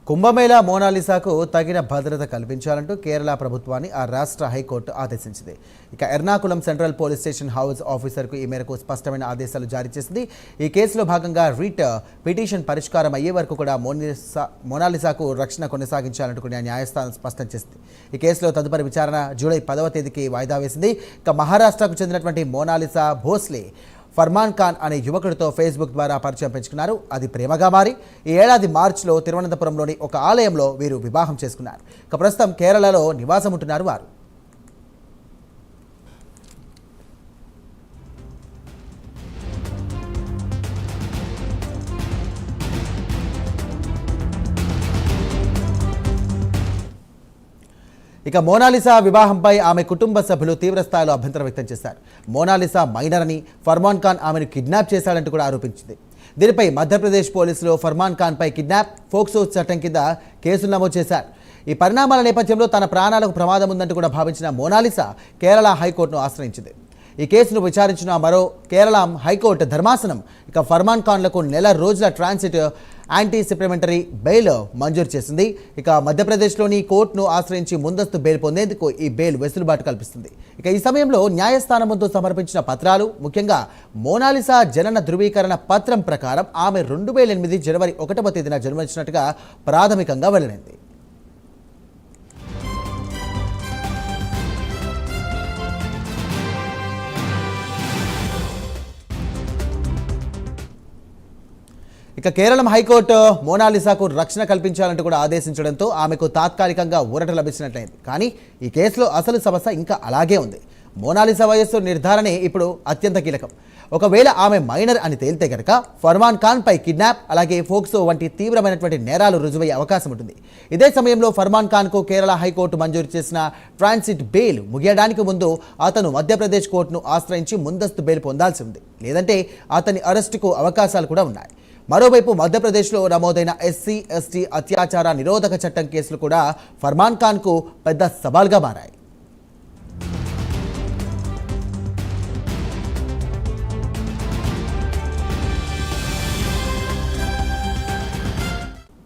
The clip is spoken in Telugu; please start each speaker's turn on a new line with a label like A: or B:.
A: కుంభమేళా మోనాలిసాకు తగిన భద్రత కల్పించాలంటూ కేరళ ప్రభుత్వాన్ని ఆ రాష్ట్ర హైకోర్టు ఆదేశించింది. ఇక Ernakulam central police station house ఆఫీసర్కు ఈ మేరకు స్పష్టమైన ఆదేశాలు జారీ చేసింది. ఈ కేసులో భాగంగా రిట్ పిటిషన్ పరిష్కారం అయ్యే వరకు కూడా మోనాలిసాకు రక్షణ కొనసాగించాలంటూ కూడా న్యాయస్థానం స్పష్టం చేసింది. ఈ కేసులో తదుపరి విచారణ జూలై 10వ తేదీకి వాయిదా వేసింది. ఇక మహారాష్ట్రకు చెందినటువంటి మోనాలిసా భోస్లే ఫర్మాన్ ఖాన్ అనే యువకుడితో ఫేస్బుక్ ద్వారా పరిచయం పెంచుకున్నారు. అది ప్రేమగా మారి ఈ ఏడాది మార్చిలో తిరువనంతపురంలోని ఒక ఆలయంలో వీరు వివాహం చేసుకున్నారు. ఇక ప్రస్తుతం కేరళలో నివాసం ఉంటున్నారు వారు. ఇక మోనాలిసా వివాహంపై ఆమె కుటుంబ సభ్యులు తీవ్రస్థాయిలో అభ్యంతరం వ్యక్తం చేశారు. మోనాలిసా మైనర్ అని, ఫర్మాన్ ఖాన్ ఆమెను కిడ్నాప్ చేశాడంటూ కూడా ఆరోపించింది. దీనిపై మధ్యప్రదేశ్ పోలీసులు ఫర్మాన్ ఖాన్పై కిడ్నాప్, ఫోక్సో చట్టం కింద కేసులు నమోదు చేశారు. ఈ పరిణామాల నేపథ్యంలో తన ప్రాణాలకు ప్రమాదం ఉందంటూ కూడా భావించిన మోనాలిసా కేరళ హైకోర్టును ఆశ్రయించింది. ఈ కేసును విచారించిన మరో కేరళ హైకోర్టు ధర్మాసనం ఇక ఫర్మాన్ ఖాన్లకు నెల రోజుల ట్రాన్సిట్ యాంటీ సప్లిమెంటరీ బెయిల్ మంజూరు చేసింది. ఇక మధ్యప్రదేశ్లోని కోర్టును ఆశ్రయించి ముందస్తు బెయిల్ పొందేందుకు ఈ బెయిల్ వెసులుబాటు కల్పిస్తుంది. ఇక ఈ సమయంలో న్యాయస్థానం ముందు సమర్పించిన పత్రాలు, ముఖ్యంగా మోనాలిసా జనన ధృవీకరణ పత్రం ప్రకారం ఆమె 2008 జనవరి 1వ తేదీన జన్మించినట్టుగా ప్రాథమికంగా వెల్లడైంది. ఇక కేరళం హైకోర్టు మోనాలిసాకు రక్షణ కల్పించాలంటూ కూడా ఆదేశించడంతో ఆమెకు తాత్కాలికంగా ఊరట లభించినట్లయింది. కానీ ఈ కేసులో అసలు సమస్య ఇంకా అలాగే ఉంది. మోనాలిసా వయస్సు నిర్ధారణే ఇప్పుడు అత్యంత కీలకం. ఒకవేళ ఆమె మైనర్ అని తేలితే కనుక ఫర్మాన్ ఖాన్పై కిడ్నాప్, అలాగే ఫోక్సో వంటి తీవ్రమైనటువంటి నేరాలు రుజువయ్యే అవకాశం ఉంటుంది. ఇదే సమయంలో ఫర్మాన్ ఖాన్కు కేరళ హైకోర్టు మంజూరు చేసిన ట్రాన్సిట్ బెయిల్ ముగియడానికి ముందు అతను మధ్యప్రదేశ్ కోర్టును ఆశ్రయించి ముందస్తు బెయిల్ పొందాల్సి ఉంది. లేదంటే అతని అరెస్టుకు అవకాశాలు కూడా ఉన్నాయి. మరోవైపు మధ్యప్రదేశ్లో నమోదైన ఎస్సీ, ఎస్టీ అత్యాచార నిరోధక చట్టం కేసులు కూడా ఫర్మాన్ ఖాన్కు పెద్ద సవాల్గా మారాయి.